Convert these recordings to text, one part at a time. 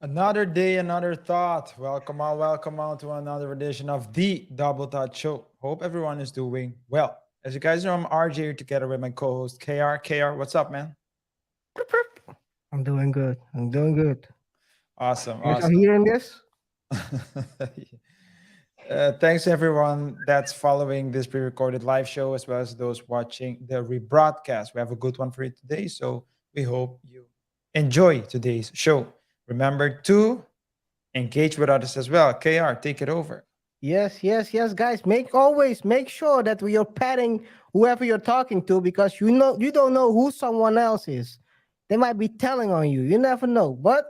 Another day, another thought. Welcome on to another edition of the Double Thought Show. Hope everyone is doing well. As you guys know, I'm RJ here together with my co-host KR. KR, what's up, man? I'm doing good. I'm doing good. Awesome, You guys are awesome. hearing this? Thanks everyone that's following this pre-recorded live show, as well as those watching the rebroadcast. We have a good one for you today, so we hope you enjoy today's show. Remember to engage with others as well. KR, take it over. Yes, guys. Always make sure that we are patting whoever you're talking to because you don't know who someone else is. They might be telling on you. You never know. But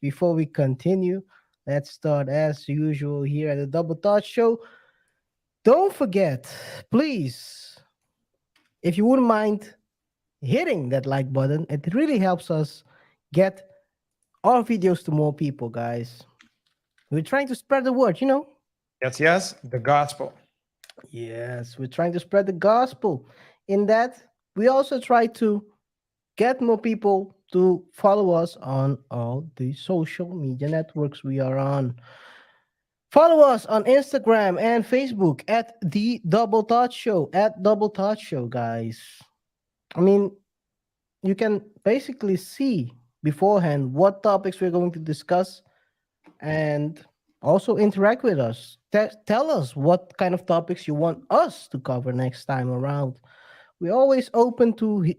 before we continue, let's start as usual here at the Double Thought Show. Don't forget, please, if you wouldn't mind hitting that like button, it really helps us get our videos to more people, guys. We're trying to spread the word. Yes, yes, the gospel. Yes, we're trying to spread the gospel. In that, we also try to get more people to follow us on all the social media networks we are on. Follow us on Instagram and Facebook at the Double Thought Show, at Double Thought Show, guys. I mean, you can basically see beforehand what topics we're going to discuss and also interact with us. Tell us what kind of topics you want us to cover next time around. We're always open to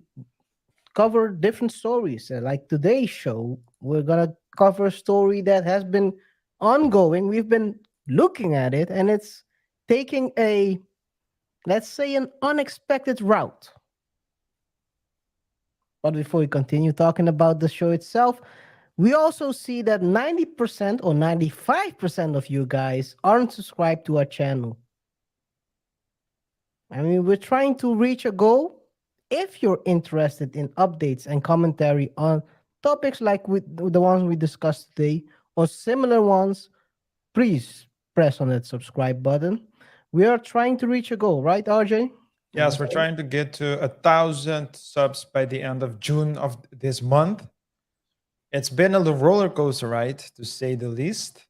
cover different stories. Like today's show, we're gonna cover a story that has been ongoing. We've been looking at it, and it's taking a, let's say, an unexpected route. But before we continue talking about the show itself, we also see that 90% or 95% of you guys aren't subscribed to our channel. I mean, we're trying to reach a goal. If you're interested in updates and commentary on topics like the ones we discussed today or similar ones, please press on that subscribe button. We are trying to reach a goal, right, RJ? Am I Yes, we're saying? trying to get to 1,000 subs by the end of June of this month. It's been a roller coaster ride, to say the least.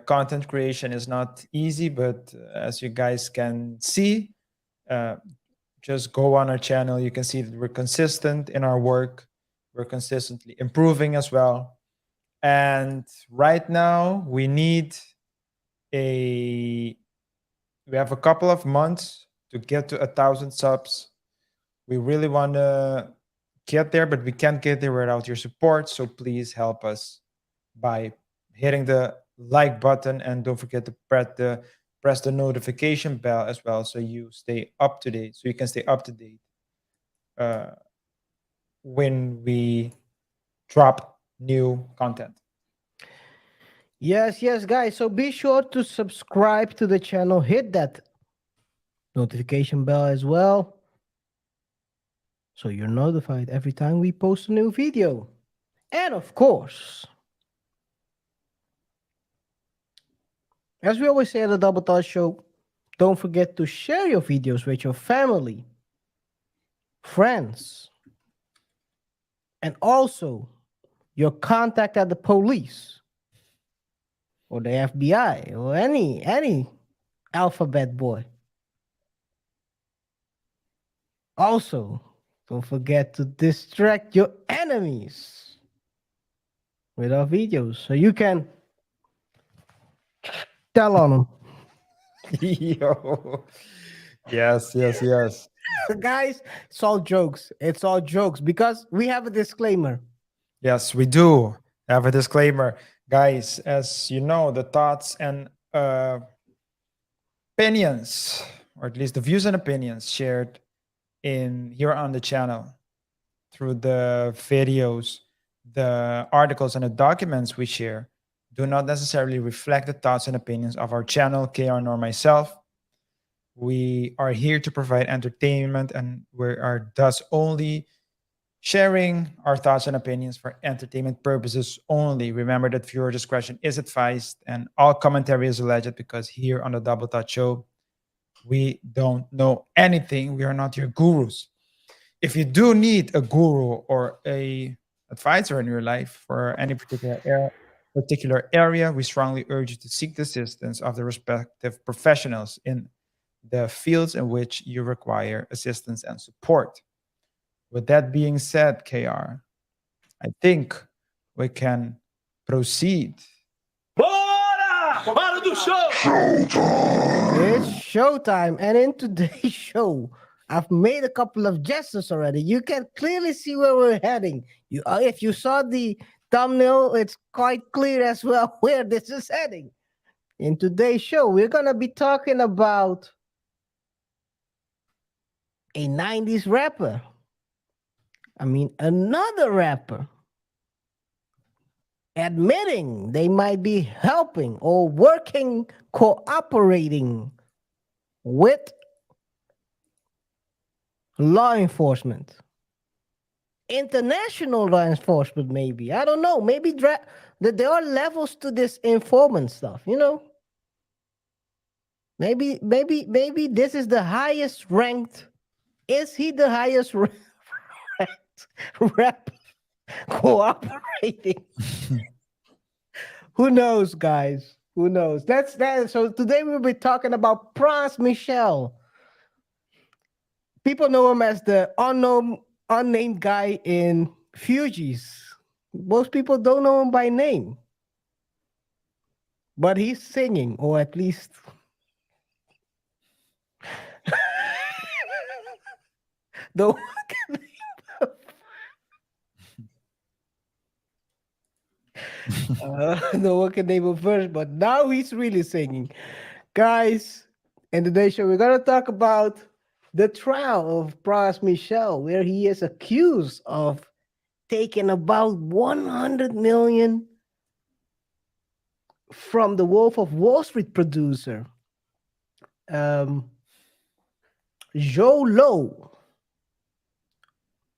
Content creation is not easy, but as you guys can see, uh, just go on our channel. You can see that we're consistent in our work. We're consistently improving as well. And right now, a we have a couple of months to get to 1,000 subs. We really want to get there, but we can't get there without your support. So please help us by hitting the like button, and don't forget to press the notification bell as well, so you stay up to date. So you can stay up to date uh, when we drop new content. Yes, guys. So be sure to subscribe to the channel, hit that notification bell as well, so you're notified every time we post a new video. And of course, as we always say at the Double Touch Show, don't forget to share your videos with your family, friends, and also your contact at the police or the FBI or any alphabet boy. Also, don't forget to distract your enemies with our videos so you can tell on them. Yo. Yes. Guys, it's all jokes. It's all jokes because we have a disclaimer. Yes, we do have a disclaimer. Guys, as you know, the thoughts and opinions, or at least the views and opinions shared in here on the channel through the videos, the articles, and the documents we share do not necessarily reflect the thoughts and opinions of our channel, KR, nor myself. We are here to provide entertainment, and we are thus only sharing our thoughts and opinions for entertainment purposes only. Remember that viewer discretion is advised, and all commentary is alleged, because here on the Double Thought Show, we don't know anything. We are not your gurus. If you do need a guru or a advisor in your life for any particular area, we strongly urge you to seek the assistance of the respective professionals in the fields in which you require assistance and support. With that being said, KR, I think we can proceed. Bora! Hora do show! It's showtime, and in today's show, I've made a couple of gestures already. You can clearly see where we're heading. If you saw the thumbnail, it's quite clear as well where this is heading. In today's show, we're gonna be talking about a 90s rapper. I mean, another rapper admitting they might be helping or working, cooperating with law enforcement, international law enforcement, maybe. I don't know. Maybe there are levels to this informant stuff, you know? Maybe this is the highest ranked. Is he the highest ranked rap cooperating? Who knows, guys? Who knows? That's that. So today we'll be talking about Pras Michel. People know him as the unnamed guy in Fugees. Most people don't know him by name, but he's singing, or at least the no one can name him first, but now he's really singing. Guys, in today's show, we're gonna talk about the trial of Pras Michel, where he is accused of taking about 100 million from the Wolf of Wall Street producer, Joe Low,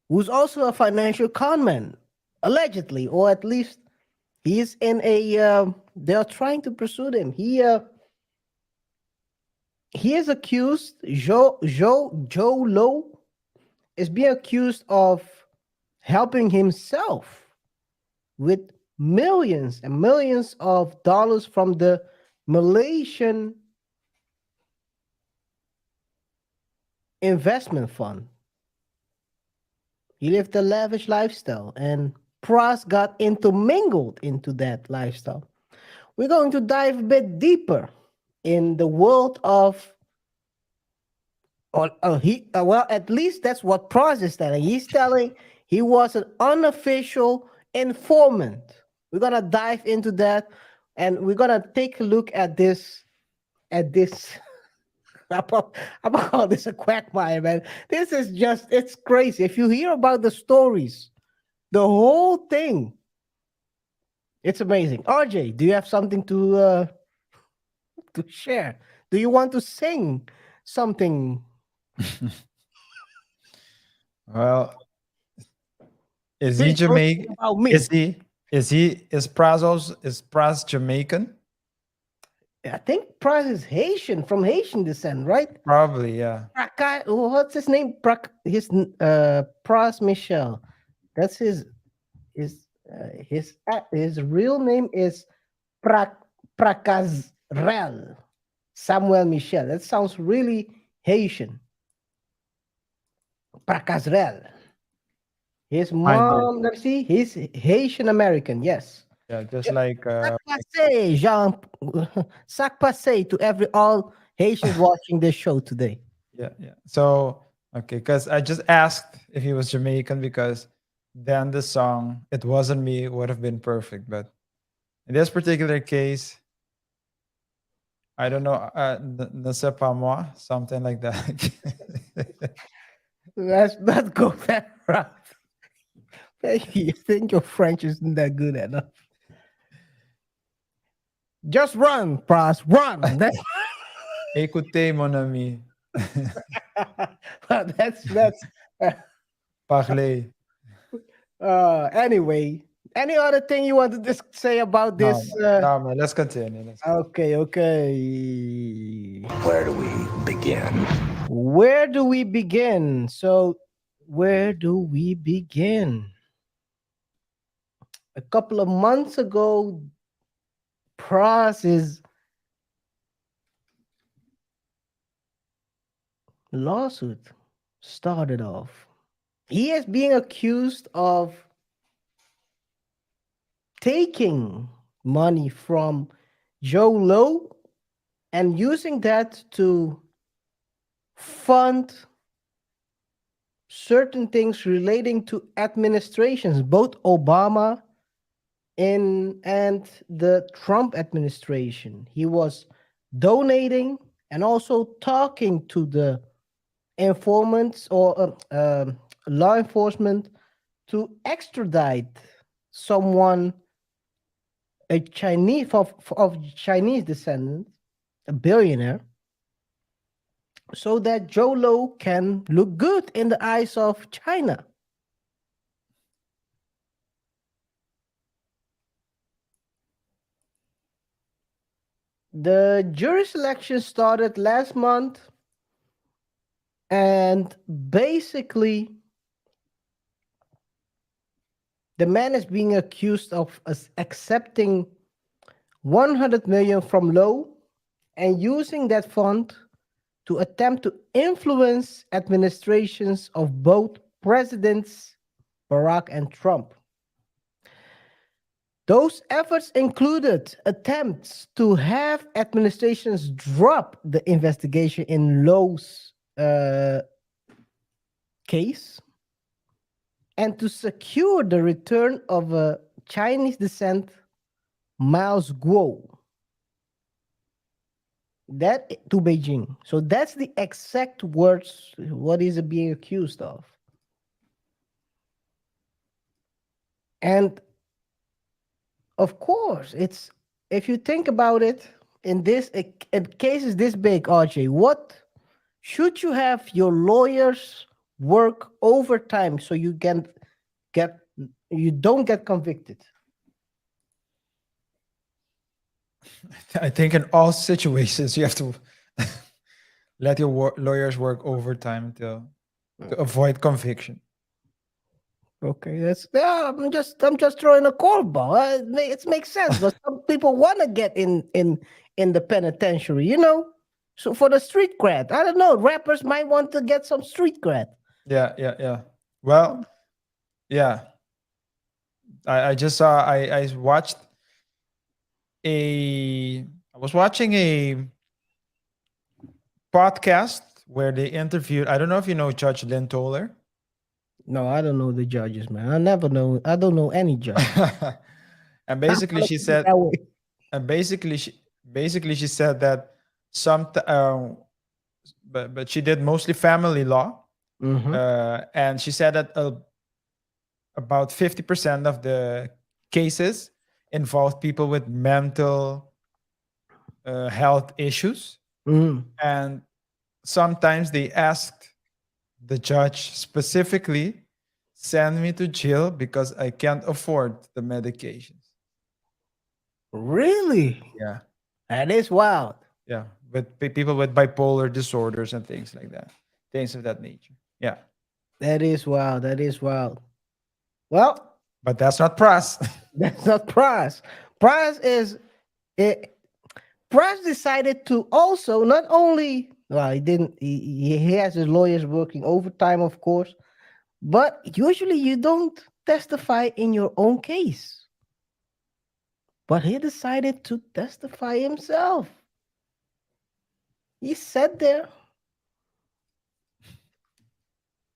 who's also a financial conman, allegedly, or at least he's in a. They're trying to pursue him. He is accused. Joe Low is being accused of helping himself with millions and millions of dollars from the Malaysian investment fund. He lived a lavish lifestyle, and Pras got mingled into that lifestyle. We're going to dive a bit deeper in the world of, well, at least that's what Pras is telling. He's telling he was an unofficial informant. We're gonna dive into that, and we're gonna take a look at this. I'm gonna call this a quagmire, man. This is it's crazy. If you hear about the stories, the whole thing, it's amazing. RJ, do you have something to share? Do you want to sing something? Well, is he Please don't sing Jamaican? about me. Is Pras Jamaican? I think Pras is Haitian, from Haitian descent, right? Probably, yeah. What's his name? Pras Michel. That's his real name is Prakazrel Samuel Michel. That sounds really Haitian. Prakazrel. His mom, let's see, he's Haitian American, yes. Yeah, just like Sac passe to all Haitians watching this show today. yeah. So okay, because I just asked if he was Jamaican because then the song "It Wasn't Me" would have been perfect. But in this particular case, I don't know, ne sais pas moi, something like that. Let's not go that route. You think your French isn't that good enough? Just run, Pras, run. Écoutez, mon ami. That's Parlez. Anyway, any other thing you want to say about this? No, man, let's continue. Okay. Where do we begin? Where do we begin? So, where do we begin? a couple of months ago, Pras' lawsuit started off. He is being accused of taking money from Joe Low and using that to fund certain things relating to administrations, both Obama and the Trump administration. He was donating and also talking to the informants or law enforcement to extradite someone, a Chinese of Chinese descent, a billionaire, so that Joe Low can look good in the eyes of China. The jury selection started last month, and basically, the man is being accused of accepting 100 million from Low and using that fund to attempt to influence administrations of both presidents, Barack and Trump. Those efforts included attempts to have administrations drop the investigation in Low's case and to secure the return of a Chinese descent, Miles Guo, that to Beijing. So that's the exact words what is it being accused of. And of course, it's if you think about it, in cases this big, RJ, what should you have your lawyers work overtime so you don't get convicted? I think in all situations you have to let your lawyers work overtime to avoid conviction. Okay, I'm just throwing a curveball. It makes sense because some people want to get in the penitentiary, you know. So for the street cred, I don't know. Rappers might want to get some street cred. Yeah. Well, yeah. I just saw. I watched I was watching a podcast where they interviewed. I don't know if you know Judge Lynn Toller. No, I don't know the judges, man. I don't know any judge. And basically, she said. That way. And basically she said that but she did mostly family law. And she said that about 50% of the cases involved people with mental health issues. And sometimes they asked the judge specifically, send me to jail because I can't afford the medications. Really? Yeah. That is wild. Yeah, with people with bipolar disorders and things like that, things of that nature. Yeah, That is wild. That is wild. Well, but that's not Pras. that's not Pras. Pras decided to also not only he didn't he has his lawyers working overtime, of course, but usually you don't testify in your own case. But he decided to testify himself. He sat there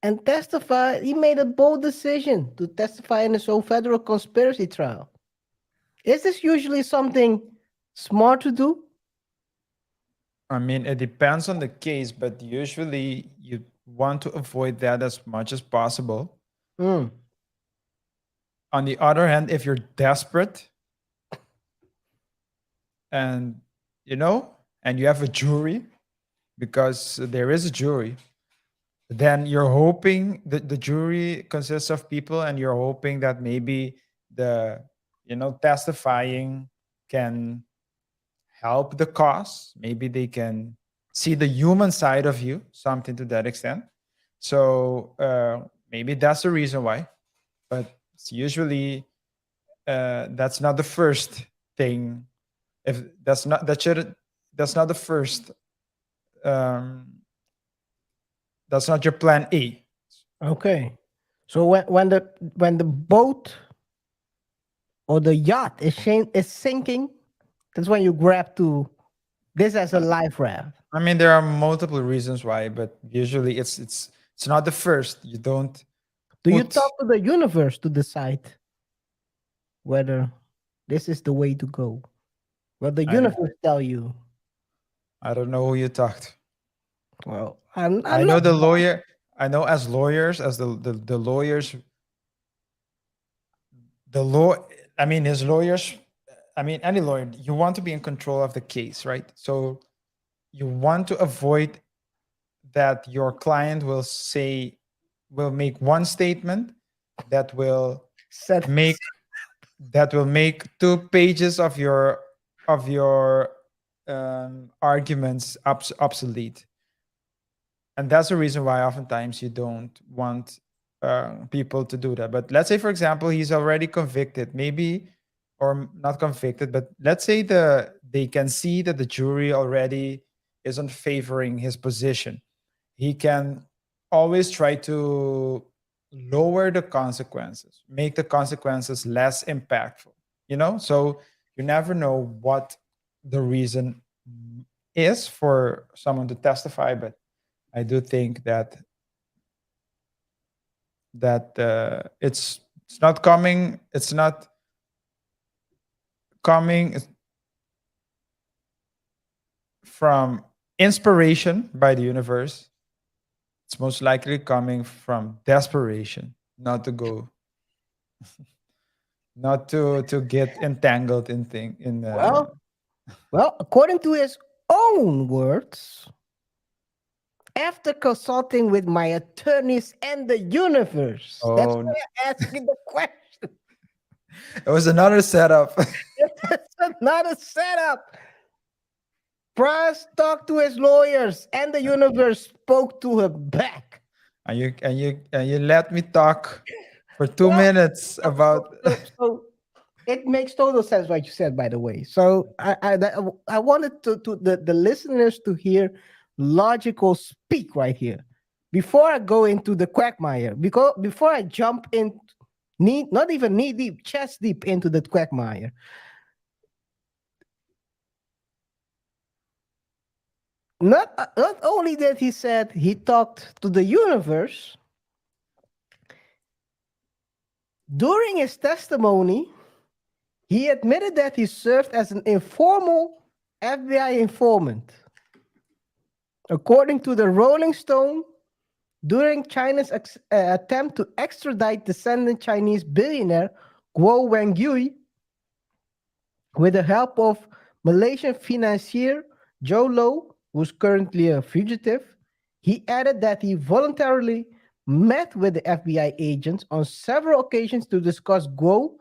and testified. He made a bold decision to testify in his own federal conspiracy trial. Is this usually something smart to do? I mean, it depends on the case, but usually you want to avoid that as much as possible. On the other hand, if you're desperate and and you have a jury, because there is a jury, then you're hoping that the jury consists of people, and you're hoping that maybe the testifying can help the cause. Maybe they can see the human side of you, something to that extent. So maybe that's the reason why. But it's usually that's not the first thing. If that's not that should that's not the first. Um, that's not your plan A. Okay. So when the boat or the yacht is sinking, that's when you grab to this as a life raft. I mean, there are multiple reasons why, but usually it's not the first. You don't Do you put. talk to the universe to decide whether this is the way to go? Well, the I don't, universe tell you. I don't know who you talked. Well, I I'm know not. the lawyer. I know as lawyers, as the lawyers, the law. I mean, his lawyers. I mean, any lawyer. You want to be in control of the case, right? So you want to avoid that your client will make one statement that will Said make 2 pages of your arguments obsolete. And that's the reason why oftentimes you don't want people to do that. But let's say, for example, he's already convicted, maybe, or not convicted, but let's say they can see that the jury already isn't favoring his position. He can always try to lower the consequences, make the consequences less impactful. So you never know what the reason is for someone to testify, but I do think that it's not coming. It's not coming from inspiration by the universe. It's most likely coming from desperation, not to go, not to get entangled in thing in. well, according to his own words, after consulting with my attorneys and the universe, that's Oh, why I asked you the question. it was another setup. That's not a setup. Pras talked to his lawyers, and the universe spoke to him back. and you let me talk for 2 Well, minutes about. so it makes total sense what you said, by the way. So I wanted to the listeners to hear logical speak right here before I go into the quagmire. Because before I jump in, not even knee deep, chest deep into the quagmire. Not only that he said he talked to the universe during his testimony. He admitted that he served as an informal FBI informant. According to the Rolling Stone, during China's attempt to extradite descendant Chinese billionaire Guo Wengui, with the help of Malaysian financier Joe Low, who's currently a fugitive, he added that he voluntarily met with the FBI agents on several occasions to discuss Guo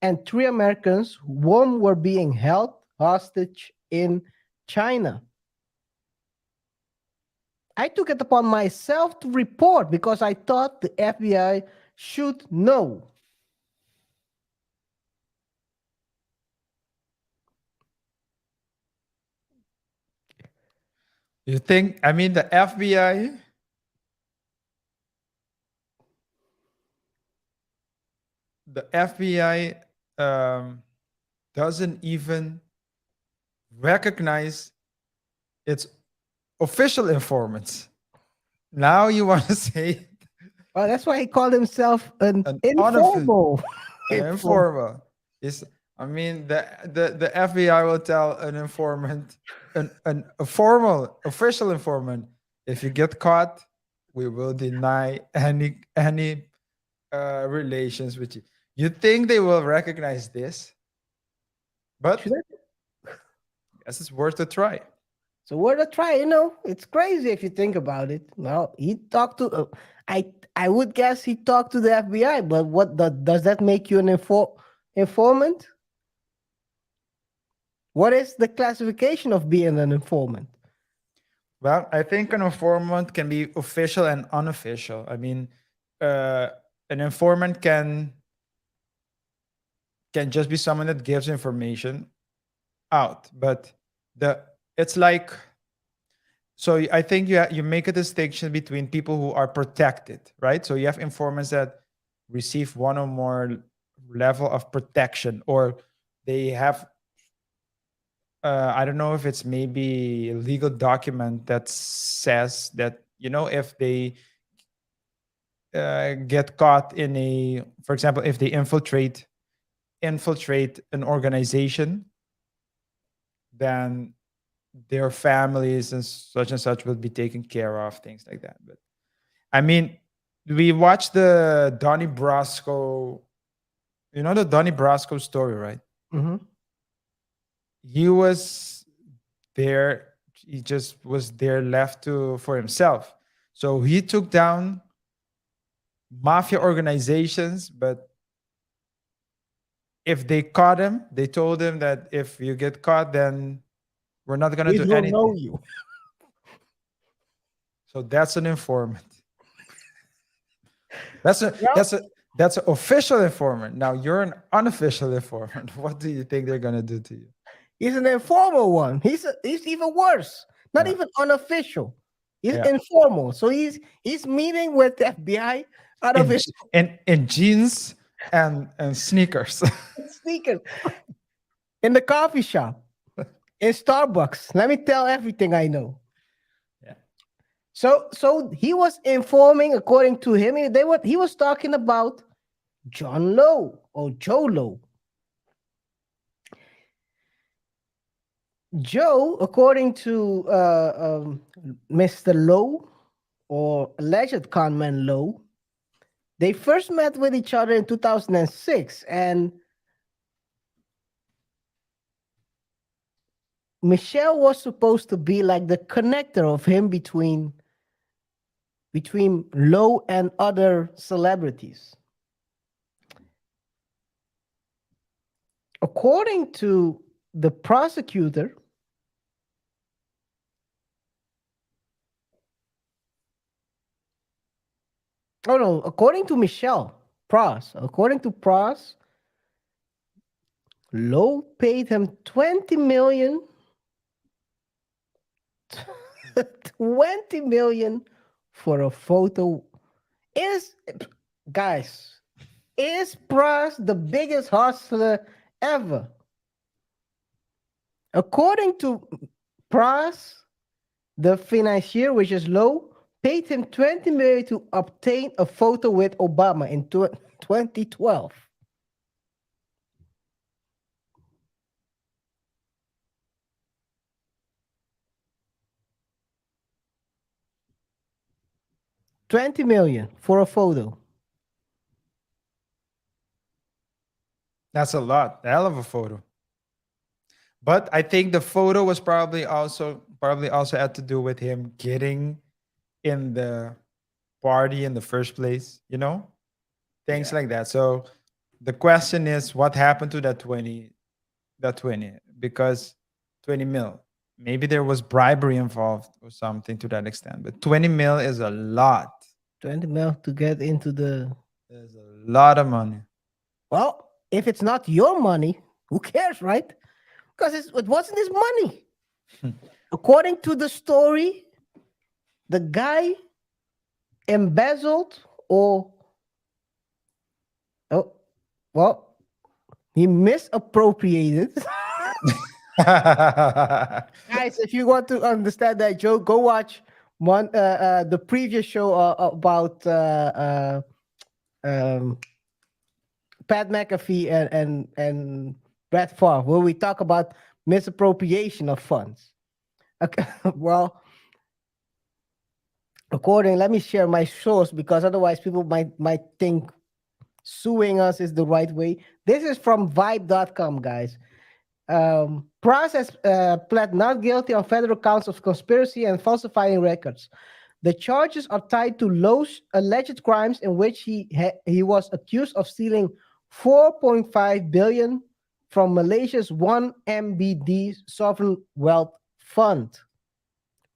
and 3 Americans whom were being held hostage in China. I took it upon myself to report because I thought the FBI should know. You think? I mean, the FBI. The FBI doesn't even recognize its official informants. Now you want to say Well, that's why he called himself an an informal. informal. Is I mean the FBI will tell an informant, a formal official informant, if you get caught, we will deny any relations with you. You think they will recognize this? But Should I- guess it's worth a try. So worth a try, it's crazy if you think about it. Well, he talked to I would guess he talked to the FBI, but does that make you an informant? What is the classification of being an informant? Well, I think an informant can be official and unofficial. I mean, an informant can can just be someone that gives information out. But it's like, so I think you make a distinction between people who are protected, right? So you have informants that receive one or more level of protection, or they have I don't know if it's maybe a legal document that says that, if they get caught in a, for example, if they infiltrate an organization, then their families and such will be taken care of, things like that. But I mean, we watched the Donnie Brasco, the Donnie Brasco story, right? Mm-hmm. He was there, he just was there left for himself. So he took down mafia organizations, but if they caught him, they told him that if you get caught, then we're not gonna We do don't know anything. you. So that's an informant. That's a Well, that's an official informant. Now you're an unofficial informant. What do you think they're gonna do to you? he's an informal one. He's even worse. Not Yeah. even unofficial. He's Yeah. informal. So he's meeting with the FBI out of In, his in jeans and sneakers. sneakers in the coffee shop, in Starbucks. Let me tell everything I know. Yeah. So he was informing, according to him, he was talking about John Lowe or Joe Lowe. Joe, according to Mr. Lowe or alleged conman Lowe, they first met with each other in 2006, and Michelle was supposed to be like the connector of him between Lowe and other celebrities. According to the prosecutor, oh no, according to Michelle Pras, according to Pras, Lowe paid him 20 million 20 million for a photo. Guys, is Pras the biggest hustler ever? According to Pras, the financier, which is Lowe, paid him 20 million to obtain a photo with Obama in 2012. $20 million for a photo. That's a lot. A hell of a photo. But I think the photo was probably also had to do with him getting in the party in the first place, things like that. So the question is, what happened to that 20? Because 20 mil, maybe there was bribery involved or something to that extent. But 20 mil is a lot. 20 mil to get into the. There's a lot of money. Well, if it's not your money, who cares, right? Because it wasn't his money. According to the story, the guy embezzled he misappropriated. Guys, if you want to understand that joke, go watch the previous show about Pat McAfee and Brett Favre, where we talk about misappropriation of funds. Okay, well, let me share my source, because otherwise people might think suing us is the right way. This is from vibe.com, guys. Pras has pled not guilty on federal counts of conspiracy and falsifying records. The charges are tied to Lowe's alleged crimes in which he was accused of stealing 4.5 billion from Malaysia's 1MBD sovereign wealth fund.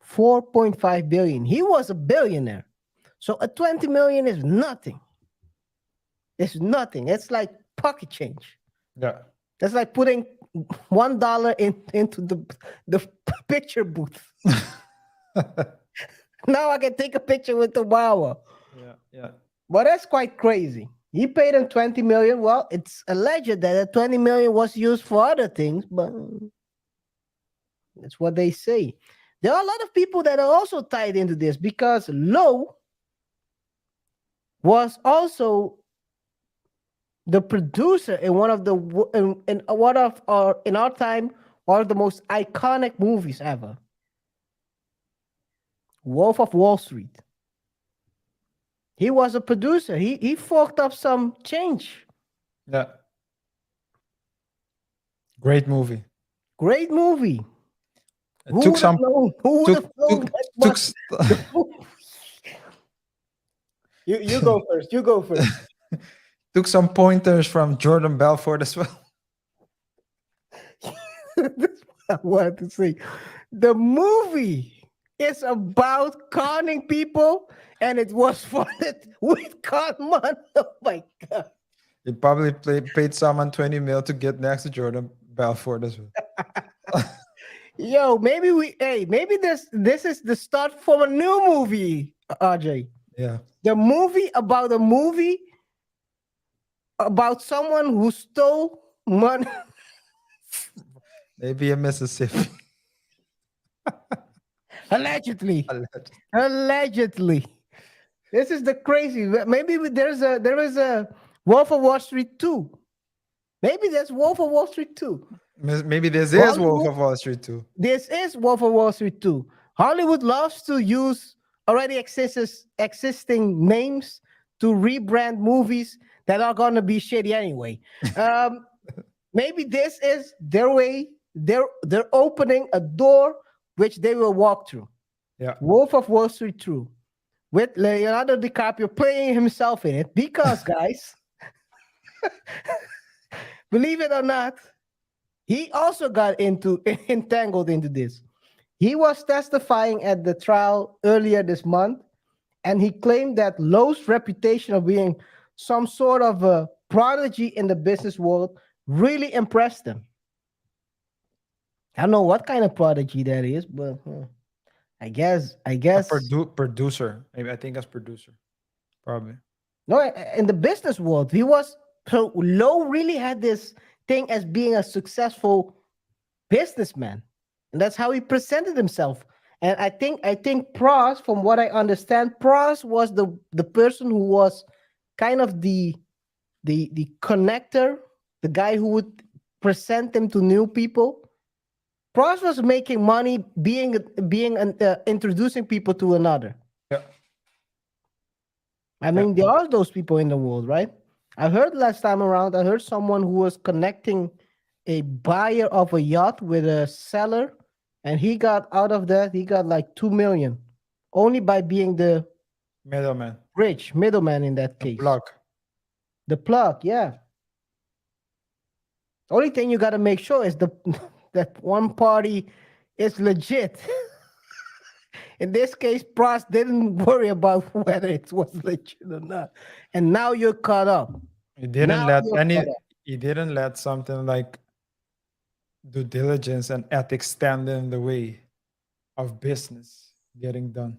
4.5 billion. He was a billionaire. So a 20 million is nothing. It's nothing. It's like pocket change. Yeah. That's like putting $1 into the picture booth. Now I can take a picture with the Wawa. Yeah. But that's quite crazy. He paid him 20 million. Well, it's alleged that the 20 million was used for other things, but that's what they say. There are a lot of people that are also tied into this because Lowe was also the producer in one of the in one of our in our time one of the most iconic movies ever, Wolf of Wall Street. He was a producer. He forked up some change. Yeah. Great movie. Great movie. It Who took would have some known? Who would took have known took that took much? s- The movie- you go first. You go first. took some pointers from Jordan Belfort as well. That's what I wanted to say. The movie is about conning people, and it was funded with con money. Oh my god! He probably paid someone 20 mil to get next to Jordan Belfort as well. Yo, maybe this is the start for a new movie, RJ. Yeah. The movie about someone who stole money. Maybe in Mississippi. Allegedly. Alleged. Allegedly. This is the crazy. Maybe there is a Wolf of Wall Street 2. Maybe there's Wolf of Wall Street 2. Maybe this is Hollywood- Wolf of Wall Street too. This is Wolf of Wall Street 2. Hollywood loves to use already existing names to rebrand movies that are gonna be shitty anyway. Maybe this is their way. They're opening a door which they will walk through. Yeah. Wolf of Wall Street 2, with Leonardo DiCaprio playing himself in it. Because, guys, believe it or not, he also got entangled into this. He was testifying at the trial earlier this month, and he claimed that Lowe's reputation of being some sort of a prodigy in the business world really impressed him. I don't know what kind of prodigy that is, but I guess Producer. Maybe I think that's producer. Probably. no, in the business world, he was so Lowe really had this thing as being a successful businessman, and that's how he presented himself. And I think Pras, from what I understand, Pras was the person who was kind of the connector, the guy who would present them to new people. Pras was making money introducing people to another. Yeah. I mean, there are those people in the world, right? I heard last time around, I heard someone who was connecting a buyer of a yacht with a seller, and he got out of that, he got like 2 million only by being the Middleman. rich middleman in that case. Plug. The plug, yeah. Only thing you got to make sure is that one party is legit. In this case, Pras didn't worry about whether it was legit or not, and now you're caught up. He didn't Now let you're any caught up. he didn't let something like due diligence and ethics stand in the way of business getting done.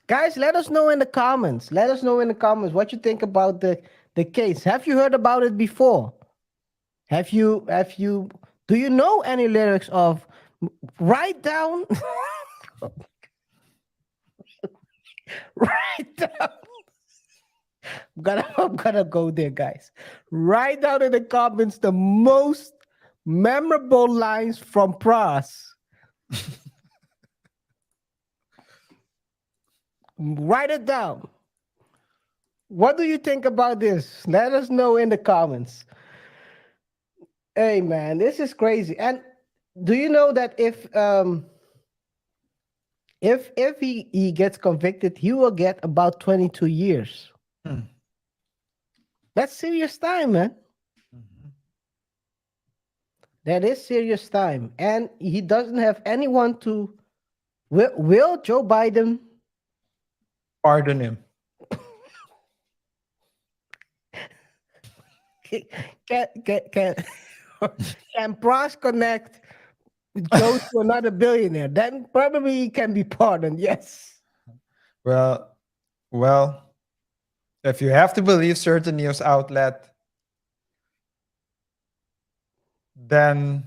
Guys, let us know in the comments. Let us know in the comments what you think about the case. Have you heard about it before? Have you do you know any lyrics of write down write down I'm gonna go there, guys. Write down in the comments the most memorable lines from Pras. Write it down. What do you think about this? Let us know in the comments. Hey man, this is crazy. And do you know that if he gets convicted, he will get about 22 years. That's serious time, man. That is serious time. And he doesn't have anyone to will Joe Biden Pardon him. can can Pras connect Joe to another billionaire? Then probably he can be pardoned. Yes. Well, if you have to believe certain news outlet, then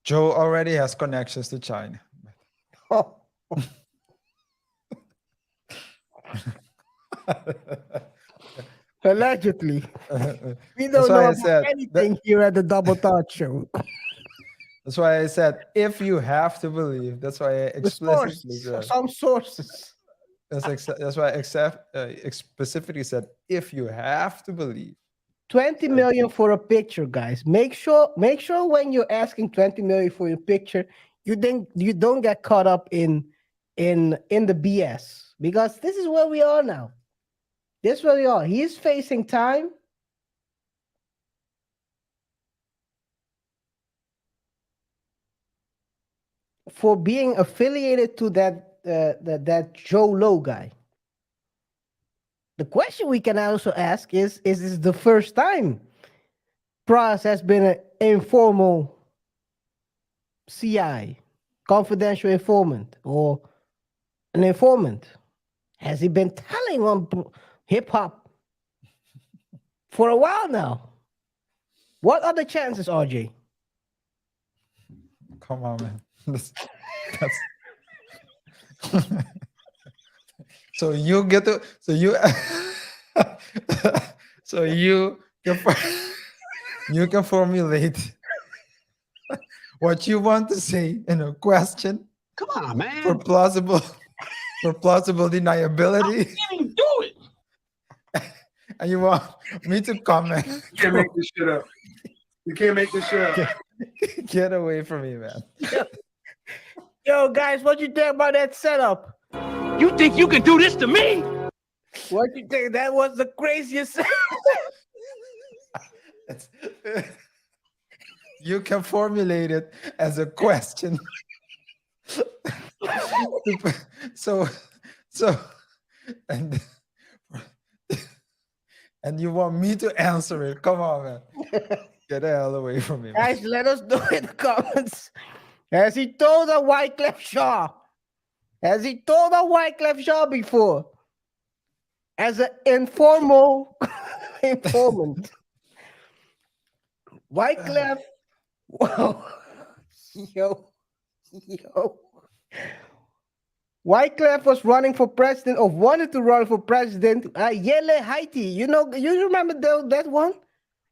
Joe already has connections to China. Oh, allegedly. We That's don't know why I about said anything here at the Double Touch Show. that's why I said if you have to believe. That's why I The explicitly sources, said. some sources. That's why I specifically said if you have to believe. 20 million for a picture, guys. Make sure when you're asking 20 million for your picture, you don't get caught up in the BS, because this is where we are now. This is where we are. He's facing time. For being affiliated to that Joe Low guy. The question we can also ask is this the first time Pras has been an informal CI, confidential informant, or an informant? Has he been telling on hip hop for a while now? What are the chances, RJ? Come on, man. That's so you get to so you you can formulate what you want to say in a question Come on, man. for plausible deniability, Can't even do it. and you want me to comment. You can't make this shit up. You can't make this shit up. Get away from me, man. Yo, guys, what you think about that setup? You think you can do this to me? What you think? That was the craziest. It's- you can formulate it as a question. so and you want me to answer it. Come on, man. Get the hell away from me, man. Guys, let us know in the comments. Has he told a Wyclef Shaw? Has he told a Wyclef Shaw before? As an informal informant. Wyclef. Whoa. Yo. Wyclef was running for president, or wanted to run for president. Yele Haiti. You remember that one?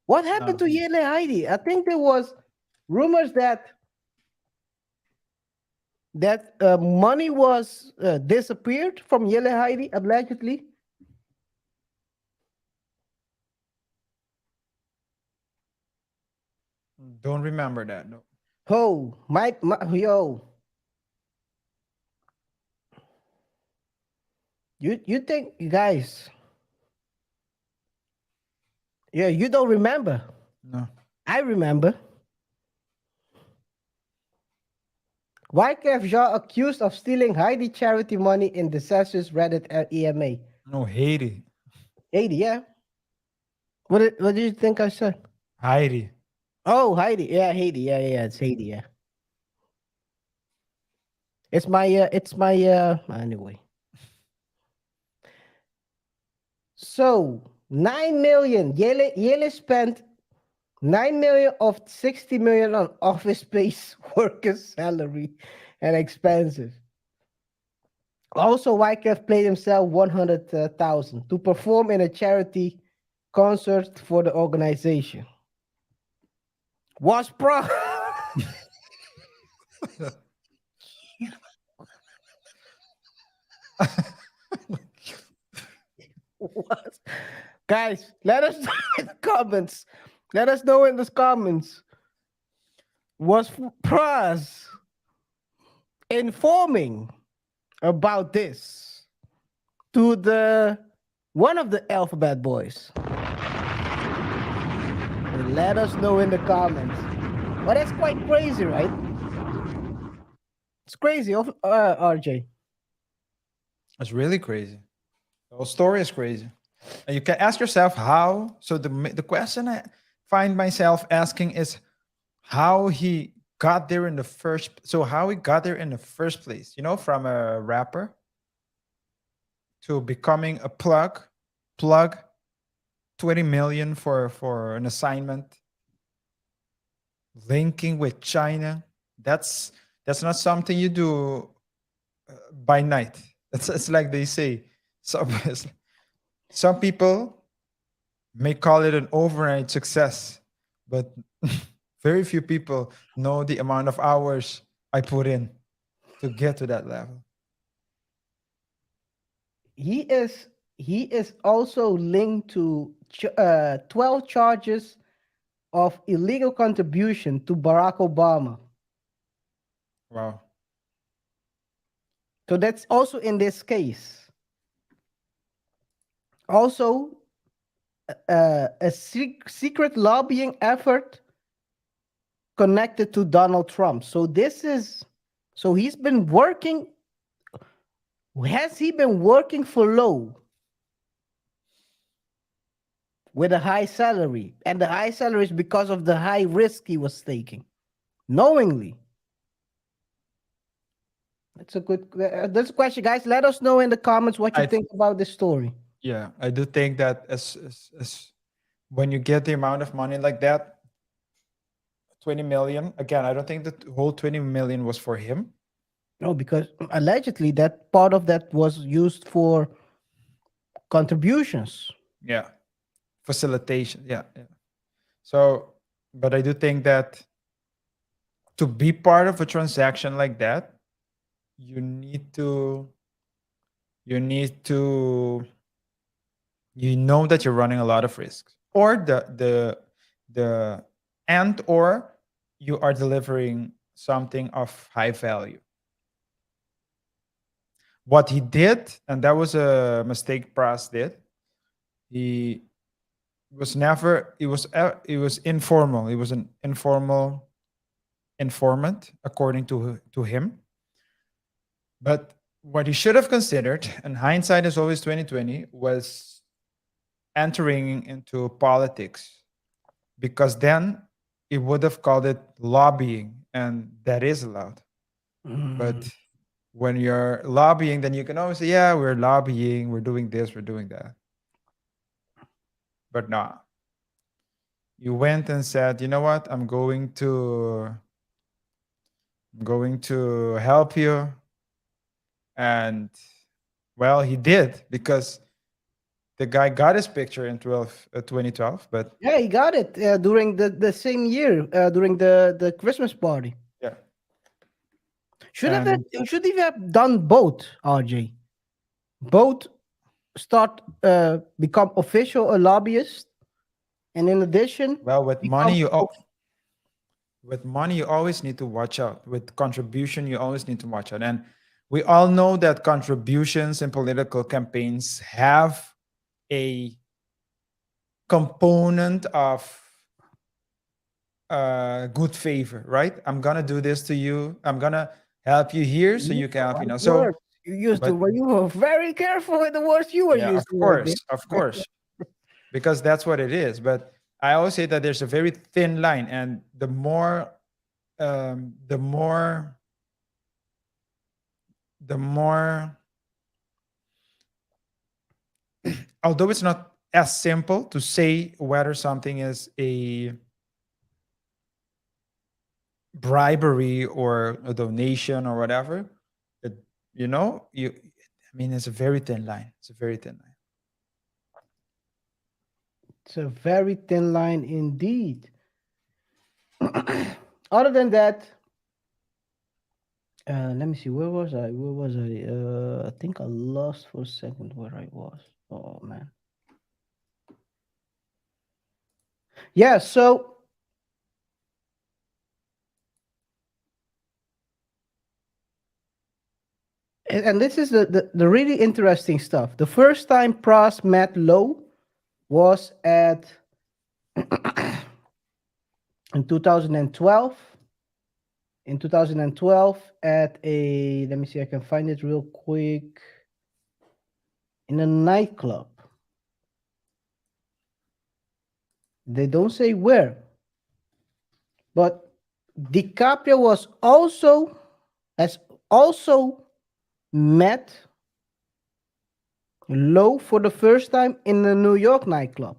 What happened to Yele Haiti? I think there was rumors that money was disappeared from Yele Haiti, allegedly. Don't remember that. No. Oh, yo. You think, guys? Yeah, you don't remember. No. I remember. Wyclef Jean accused of stealing Haiti charity money in disastrous Reddit EMA. No, Haiti. Haiti, yeah. What did you think I said? Haiti. Oh, Haiti. Yeah, Haiti. Yeah, it's Haiti, yeah. It's my anyway. So 9 million. Yele spent 9 million of 60 million on office space, workers' salary, and expenses. Also, Wyclef paid himself 100,000 to perform in a charity concert for the organization. Was pro. What? Guys, let us know in the comments. Let us know in the comments. Was Pras informing about this to one of the alphabet boys? Let us know in the comments. But that's quite crazy, right? It's crazy, RJ. It's really crazy. The whole story is crazy. And you can ask yourself how. So the question I find myself asking is how he got there in the first. So how he got there in the first place. You know, from a rapper to becoming a plug 20 million for an assignment, linking with China. That's not something you do by night. That's it's like they say. Some some people may call it an overnight success, but very few people know the amount of hours I put in to get to that level. He is also linked to 12 charges of illegal contribution to Barack Obama. Wow. So that's also in this case. Also, a secret lobbying effort connected to Donald Trump. So he's been working. Has he been working for low with a high salary? And the high salary is because of the high risk he was taking, knowingly. That's a question, guys. Let us know in the comments what you I think about this story. Yeah, I do think that as when you get the amount of money like that, 20 million, again, I don't think the whole 20 million was for him. No, because allegedly that part of that was used for contributions. Yeah. Facilitation. Yeah. Yeah. So, but I do think that to be part of a transaction like that, you need to you need to you know that you're running a lot of risks, or the and or you are delivering something of high value. What he did, and that was a mistake Pras did, he was never it was informal. He was an informal informant according to him. But what he should have considered, and hindsight is always 2020, was entering into politics, because then he would have called it lobbying, and that is allowed. But when you're lobbying, then you can always say, yeah, we're lobbying, we're doing this, we're doing that. But nah. You went and said, you know what, I'm going to help you. And well, he did, because the guy got his picture in 2012, but Yeah, he got it during the same year, during the Christmas party. yeah. Should And he have done both, RJ? Both start become official a lobbyist, and in addition, well, with become money you always need to watch out. With contribution, you always need to watch out. And we all know that contributions in political campaigns have a component of good favor, right? I'm gonna do this to you. I'm gonna help you here so you can help. right So, words. You used but you were very careful with the words you were yeah, using. right there. of course, because that's what it is. But I always say that there's a very thin line, and the more, although it's not as simple to say whether something is a bribery or a donation or whatever, it, I mean, it's a very thin line. It's a very thin line. It's a very thin line indeed. Other than that, let me see. Where was I? I think I lost for a second where I was. Oh man. Yeah. So and this is the really interesting stuff. The first time Pras met Low was at in 2012. In 2012, at a, let me see, I can find it real quick, in a nightclub. They don't say where. But DiCaprio has also met Lowe for the first time in a New York nightclub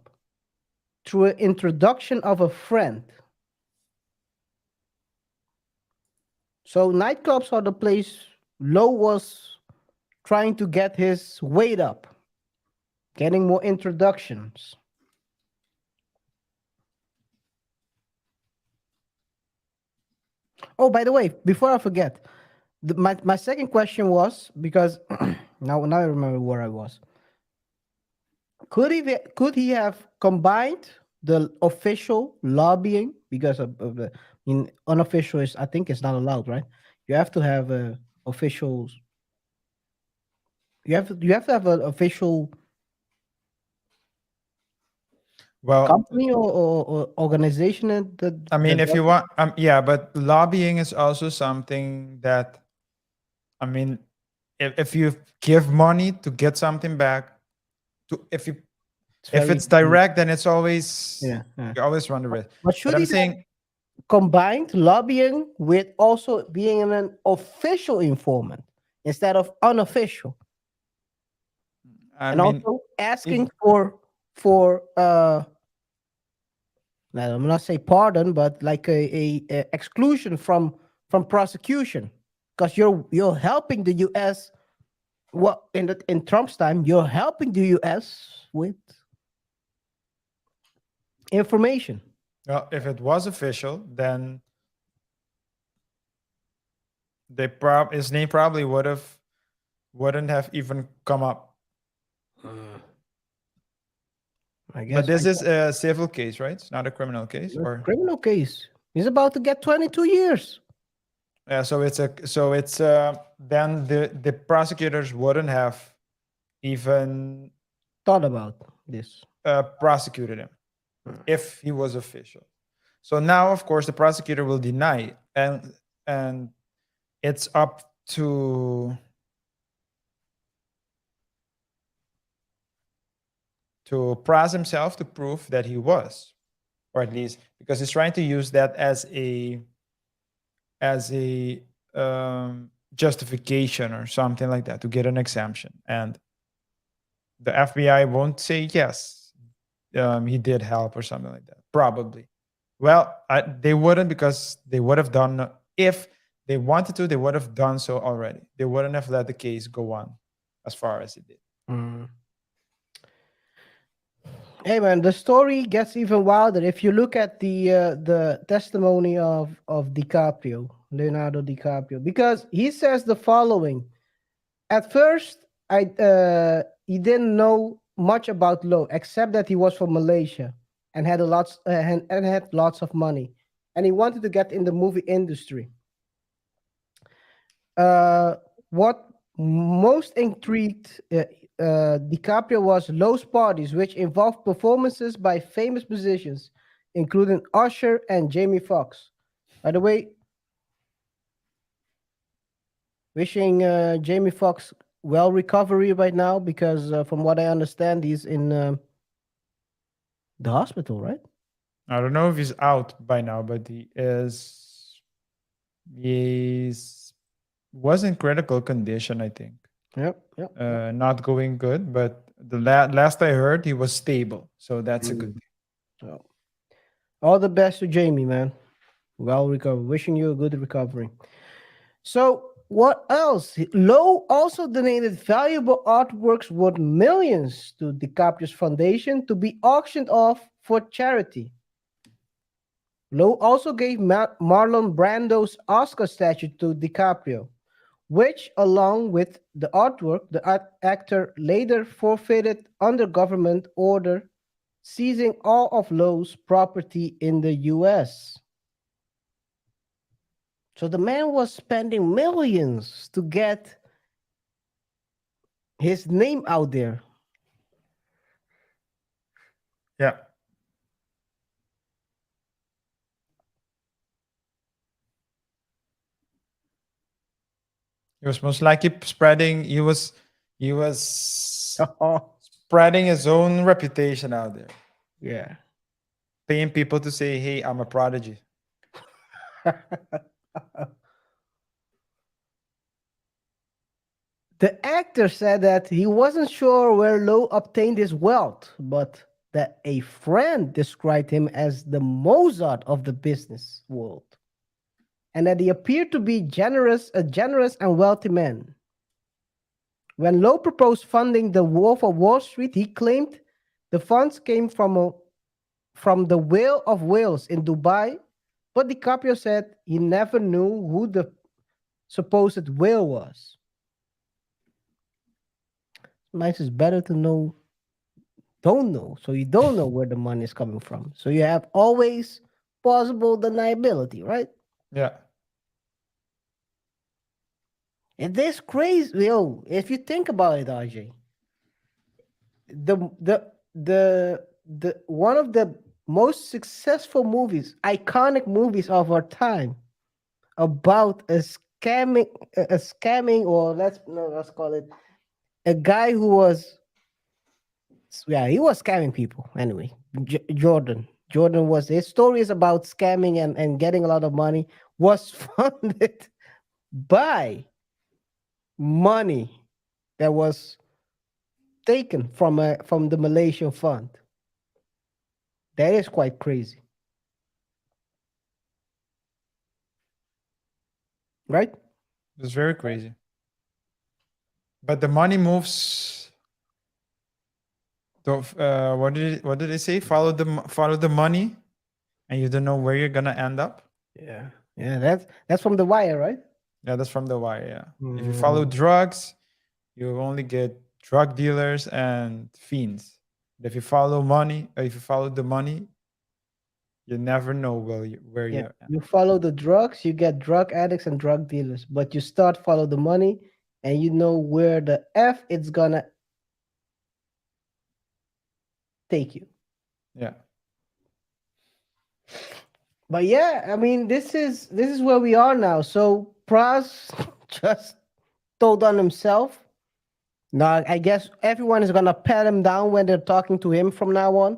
through an introduction of a friend. So nightclubs are the place Lowe was trying to get his weight up, getting more introductions. Oh, by the way, before I forget, my second question was because now I remember where I was. Could he have combined the official lobbying because of the unofficial is I think it's not allowed, right? You have to have officials. You have to have an official Well, company or organization I mean, that if you want, yeah, but lobbying is also something that, I mean, if you give money to get something back, if very it's direct, then it's always yeah. you always run the risk. But should But I'm he have saying, combined lobbying with also being an official informant instead of unofficial? I And mean, also asking for now, I'm not say pardon, but like a exclusion from prosecution, because you're helping the U.S. Well, in Trump's time, you're helping the U.S. with information. well, if it was official, then his name probably wouldn't have even come up. I guess. But this is a civil case, right? It's not a criminal case, A or criminal case. He's about to get 22 years. yeah. So it's then the prosecutors wouldn't have even Thought about this. prosecuted him if he was official. So now, of course, the prosecutor will deny, and it's up to Pras himself to prove that he was, or at least because he's trying to use that as a justification or something like that to get an exemption, and the FBI won't say yes, he did help or something like that. Probably. Well, they wouldn't, because they would have done, if they wanted to, they would have done so already. They wouldn't have let the case go on as far as it did. Hey man, the story gets even wilder if you look at the testimony of DiCaprio, Leonardo DiCaprio, because he says the following: at first, he didn't know much about Lowe except that he was from Malaysia and had had lots of money, and he wanted to get in the movie industry. What most intrigued DiCaprio was Lowe's parties, which involved performances by famous musicians, including Usher and Jamie Foxx. By the way, wishing Jamie Foxx well recovery right now, because from what I understand, he's in the hospital, right? I don't know if he's out by now, but was in critical condition, I think. Yep. Not going good, but the last I heard, he was stable, so that's a good thing. So, all the best to Jamie, man. Well recovered. Wishing you a good recovery. So, what else? Lowe also donated valuable artworks worth millions to DiCaprio's foundation to be auctioned off for charity. Lowe also gave Marlon Brando's Oscar statue to DiCaprio, which, along with the artwork, the actor later forfeited under government order, seizing all of Lowe's property in the US. So the man was spending millions to get his name out there. Yeah. He was most likely spreading. He was spreading his own reputation out there. Yeah. paying people to say, "Hey, I'm a prodigy." The actor said that he wasn't sure where Lowe obtained his wealth, but that a friend described him as the Mozart of the business world, and that he appeared to be a generous and wealthy man. When Lowe proposed funding the Wolf of Wall Street, he claimed the funds came from the Whale of Whales in Dubai, but DiCaprio said he never knew who the supposed whale was. Sometimes it's better to don't know, so you don't know where the money is coming from. So you have always plausible deniability, right? Yeah. It is crazy, yo. If you think about it, RJ, the one of the most successful movies, iconic movies of our time, about a scamming, or let's call it a guy who was, yeah, he was scamming people anyway. Jordan was, his story is about scamming and getting a lot of money, was funded by money that was taken from the Malaysian fund. That is quite crazy, right? It's very crazy. But the money moves. Don't. What did they say? Follow the money, and you don't know where you're gonna end up. Yeah, that's from The Wire, right? Yeah, that's from The Wire. Yeah. If you follow drugs, you only get drug dealers and fiends. But if you follow money, or if you follow the money, you never know where Yeah, you. you follow the drugs, you get drug addicts and drug dealers, but you start follow the money, and you know where the F it's gonna take you. Yeah. But yeah, I mean, this is where we are now. So Pras just told on himself. Now I guess everyone is gonna pat him down when they're talking to him from now on.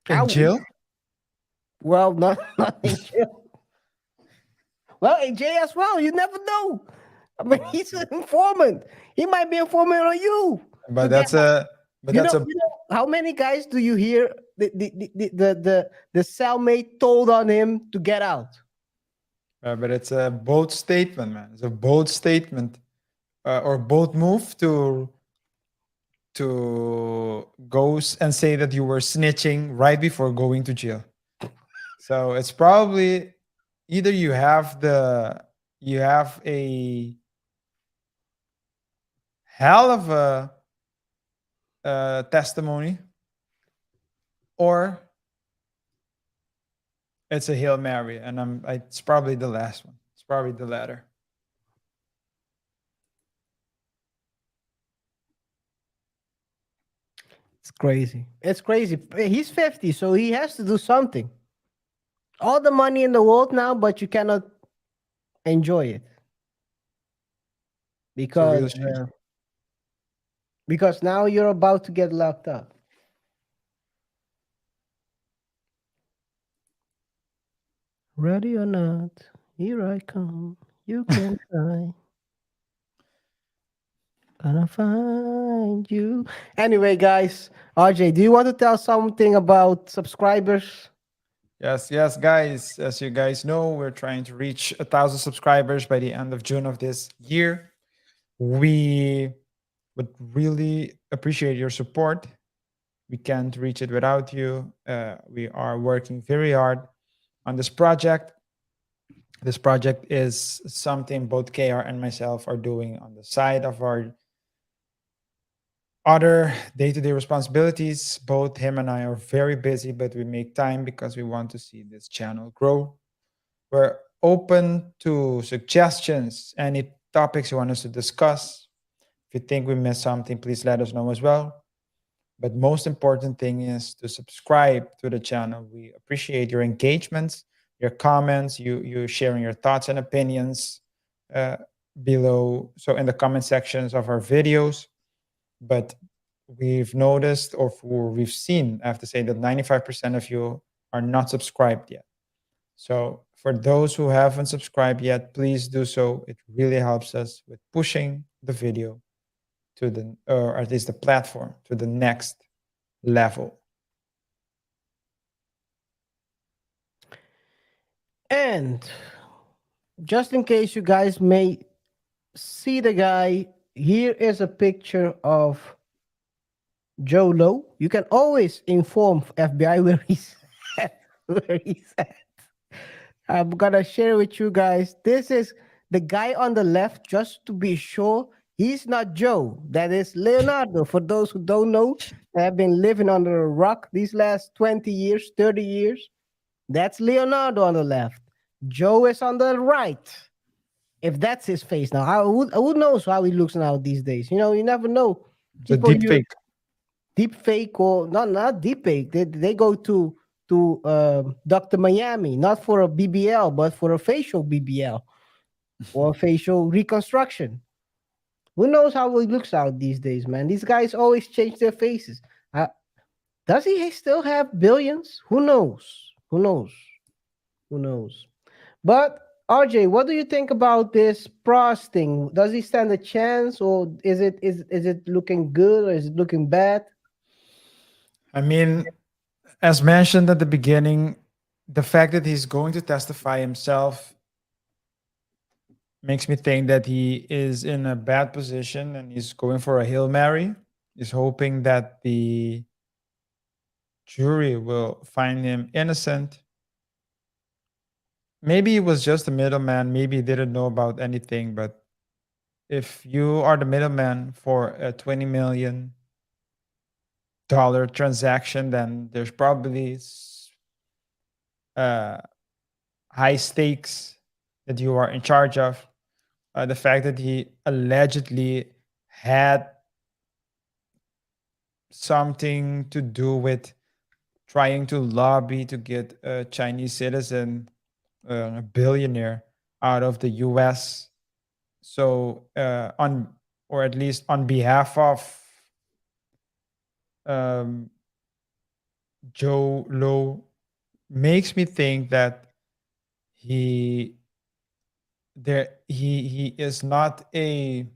In jail? Well, not in jail. Well, in jail as well. You never know. I mean, he's an informant. He might be informant on you. But to that's get- a. But you that's know, a. you know how many guys do you hear the cellmate told on him to get out? But it's a bold statement, man. It's a bold statement, or bold move to go and say that you were snitching right before going to jail. So it's probably either you have a hell of a testimony, or it's a Hail Mary, and it's probably the last one. It's probably the latter. It's crazy. It's crazy. He's 50, so he has to do something. All the money in the world now, but you cannot enjoy it It's a real because shame. because now you're about to get locked up. Ready or not, here I come. You can try. Gonna find you. Anyway, guys, RJ, do you want to tell something about subscribers? Yes, guys. As you guys know, we're trying to reach 1,000 subscribers by the end of June of this year. We would really appreciate your support. We can't reach it without you. We are working very hard on this project. This project is something both KaiR and myself are doing on the side of our other day-to-day responsibilities. Both him and I are very busy, but we make time because we want to see this channel grow. We're open to suggestions, any topics you want us to discuss. If you think we missed something, please let us know as well. But most important thing is to subscribe to the channel. We appreciate your engagements, your comments, you sharing your thoughts and opinions below. So in the comment sections of our videos. But we've noticed or we've seen, I have to say that 95% of you are not subscribed yet. So for those who haven't subscribed yet, please do so. It really helps us with pushing the video to the, or at least the platform, to the next level. And just in case you guys may see the guy, here is a picture of Joe Low. You can always inform FBI where he's at. Where he's at. I'm gonna share with you guys. This is the guy on the left, just to be sure. He's not Joe. That is Leonardo. For those who don't know, they have been living under a rock these last 20 years, 30 years. That's Leonardo on the left. Joe is on the right. If that's his face now, who knows how he looks now these days? You never know. The People deep use fake. deep fake or not deep fake. They go to Dr. Miami, not for a BBL, but for a facial BBL or facial reconstruction. Who knows how he looks out these days, man? These guys always change their faces. Does he still have billions? Who knows? Who knows? Who knows? But RJ, what do you think about this Pras thing? Does he stand a chance, or is it looking good, or is it looking bad? I mean, as mentioned at the beginning, the fact that he's going to testify himself makes me think that he is in a bad position and he's going for a Hail Mary. He's hoping that the jury will find him innocent. Maybe he was just a middleman. Maybe he didn't know about anything. But if you are the middleman for a $20 million transaction, then there's probably high stakes that you are in charge of. The fact that he allegedly had something to do with trying to lobby to get a Chinese citizen, a billionaire, out of the US. So, or at least on behalf of Joe Low, makes me think that he is not a,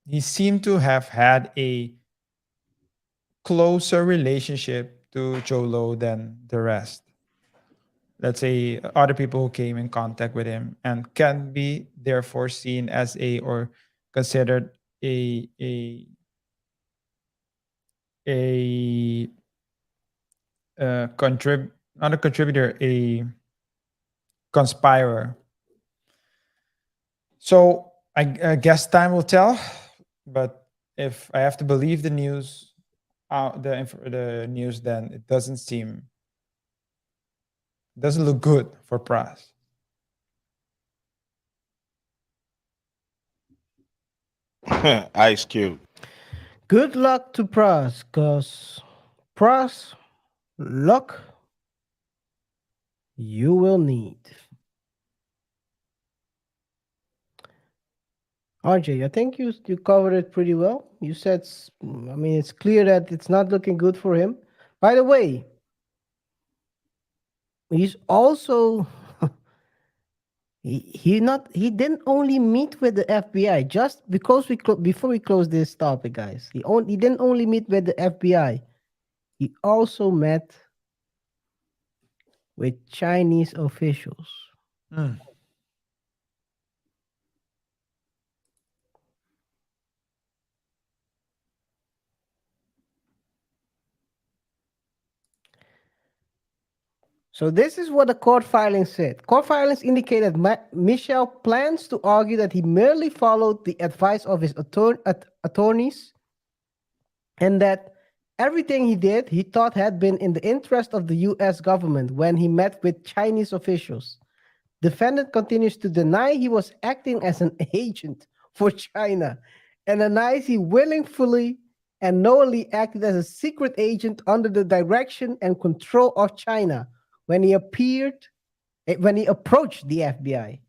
he seemed to have had a closer relationship to Joe Low than the rest. Let's say other people who came in contact with him and can be therefore seen as a, or considered a not a contributor, a conspirer. So I guess time will tell. But if I have to believe the news, the news, then it doesn't look good for Pras. Ice Cube. Good luck to Pras, cause Pras, luck you will need. RJ, I think you covered it pretty well. You said, I mean, it's clear that it's not looking good for him. By the way, he's also he didn't only meet with the FBI just because before we close this topic, guys. He didn't only meet with the FBI. He also met with Chinese officials. Mm. So this is what the court filings said. Court filings indicated Michel plans to argue that he merely followed the advice of his attorneys and that everything he did, he thought had been in the interest of the US government when he met with Chinese officials. Defendant continues to deny he was acting as an agent for China and denies he willingly and knowingly acted as a secret agent under the direction and control of China when he approached the FBI.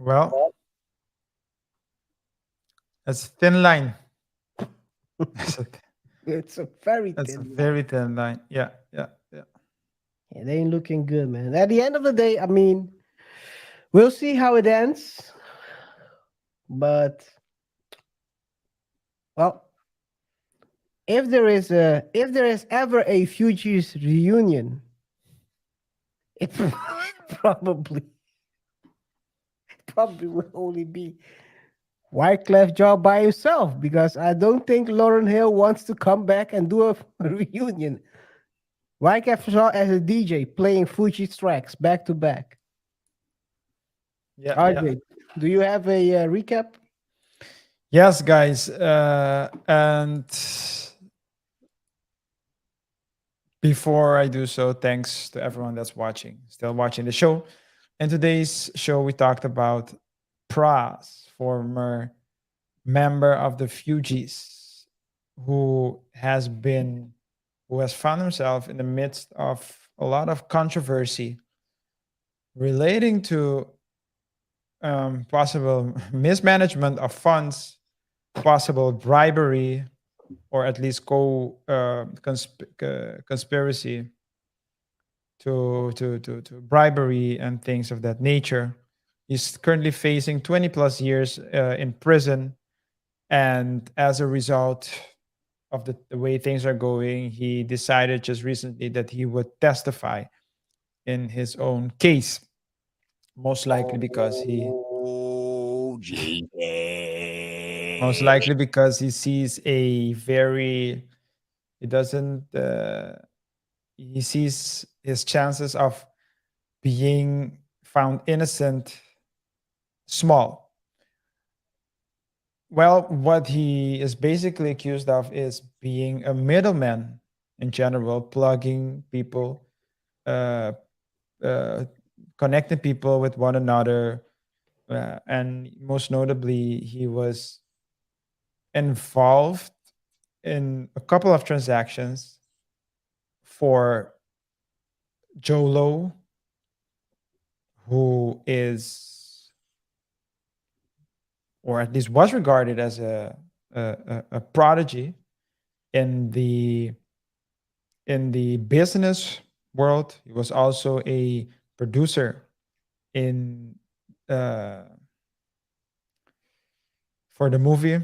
Well, that's a thin line. That's a, It's a very that's a thin line. very thin line. Yeah, yeah, yeah. It ain't looking good, man. At the end of the day, I mean, we'll see how it ends. But well, if there is ever a Fugees reunion, it probably will only be Wyclef Jean by himself, because I don't think Lauren Hill wants to come back and do a reunion. Wyclef Jean as a DJ playing Fugees tracks back to back. Yeah, RJ, do you have a recap? Yes, guys. And before I do so, thanks to everyone that's watching, still watching the show. In today's show, we talked about Pras, former member of the Fugees, who has found himself in the midst of a lot of controversy relating to possible mismanagement of funds, possible bribery, or at least conspiracy to bribery and things of that nature. He's currently facing 20 plus years in prison, and as a result of the way things are going, he decided just recently that he would testify in his own case, most likely because he Oh, Jesus. most likely because he sees a very he doesn't he sees his chances of being found innocent small. Well, what he is basically accused of is being a middleman in general, plugging people, uh, uh, connecting people with one another, and most notably, he was involved in a couple of transactions for Jolo, who is, or at least was regarded as a prodigy in the business world. He was also a producer in for the movie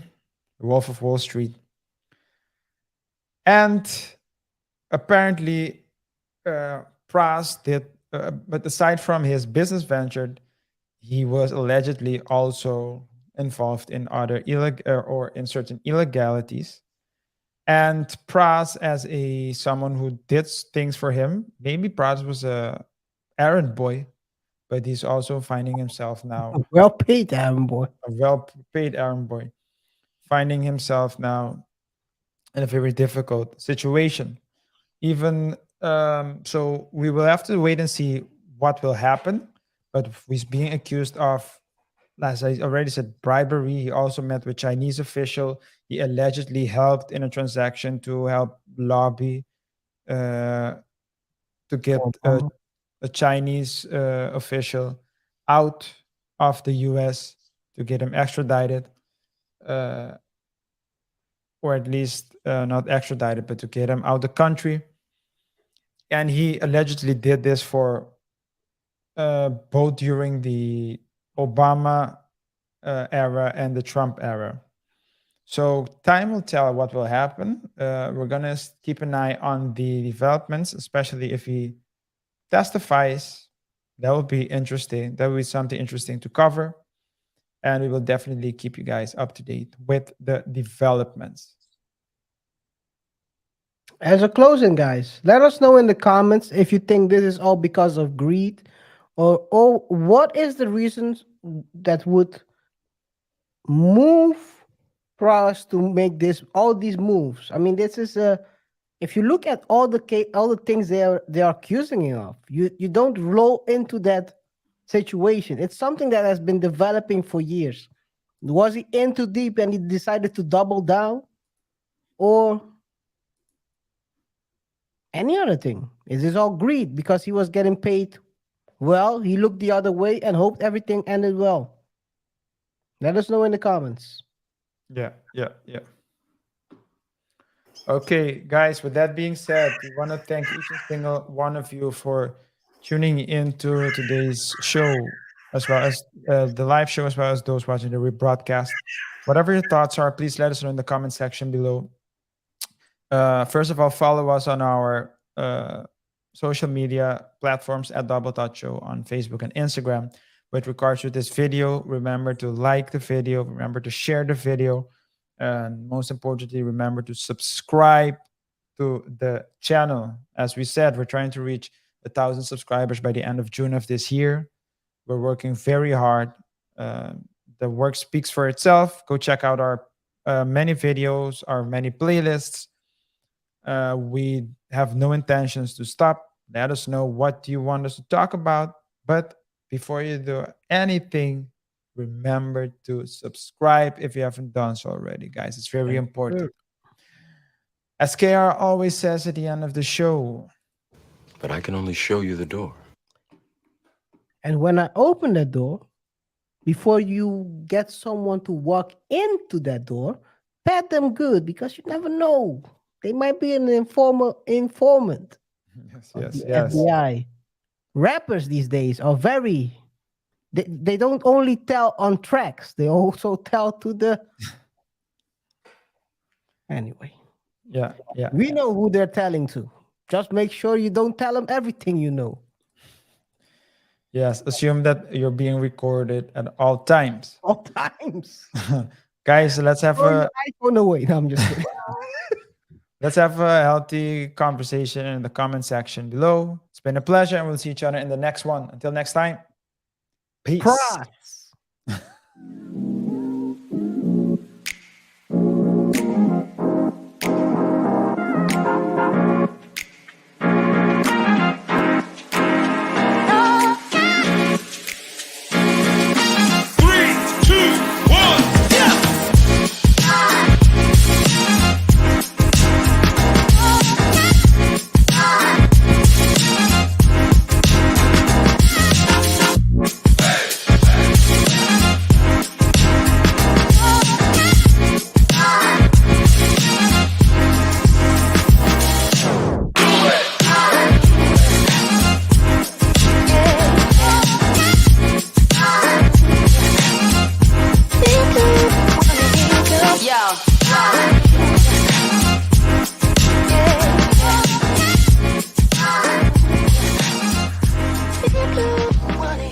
The Wolf of Wall Street, and apparently Pras did. But aside from his business venture, he was allegedly also involved in other or in certain illegalities. And Pras, as a someone who did things for him, maybe Pras was a errand boy, but he's also finding himself now Well paid, Aaron boy. a well-paid errand boy, finding himself now in a very difficult situation. Even so, we will have to wait and see what will happen. But he's being accused of, as I already said, bribery. He also met with Chinese official. He allegedly helped in a transaction to help lobby uh, to get a Chinese official out of the U.S. to get him extradited, uh, or at least not extradited, but to get him out the country. And he allegedly did this for both during the Obama era and the Trump era. So time will tell what will happen. We're gonna keep an eye on the developments, especially if he testifies. That will be interesting. That will be something interesting to cover, and we will definitely keep you guys up to date with the developments. As a closing, guys, let us know in the comments if you think this is all because of greed, or what is the reasons that would move Pras to make all these moves. I mean, this is a if you look at all the things they are accusing you of, you don't roll into that situation. It's something that has been developing for years. Was he in too deep and he decided to double down, or any other thing? Is this all greed because he was getting paid well? He looked the other way and hoped everything ended well. Let us know in the comments. Yeah. Okay, guys, with that being said, we want to thank each and single one of you for tuning into today's show, as well as the live show, as well as those watching the rebroadcast. Whatever your thoughts are, please let us know in the comment section below. First of all, follow us on our social media platforms at Double Thought Show on Facebook and Instagram. With regards to this video, remember to like the video, remember to share the video, and most importantly, remember to subscribe to the channel. As we said, we're trying to reach 1,000 subscribers by the end of June of this year. We're working very hard. The work speaks for itself. Go check out our many videos, our many playlists. We have no intentions to stop. Let us know what you want us to talk about. But before you do anything, remember to subscribe if you haven't done so already, guys. It's very important. As KaiR always says at the end of the show. But I can only show you the door. And when I open the door, before you get someone to walk into that door, pat them good, because you never know. They might be an informant. Yes. FBI. Rappers these days are very... They don't only tell on tracks. They also tell to the... Anyway. Yeah. We know who they're telling to. Just make sure you don't tell them everything you know. Yes, assume that you're being recorded at all times. All times. Guys, let's have Throw your iPhone away. No, I'm just kidding. let's have a healthy conversation in the comment section below. It's been a pleasure, and we'll see each other in the next one. Until next time, peace. Pras.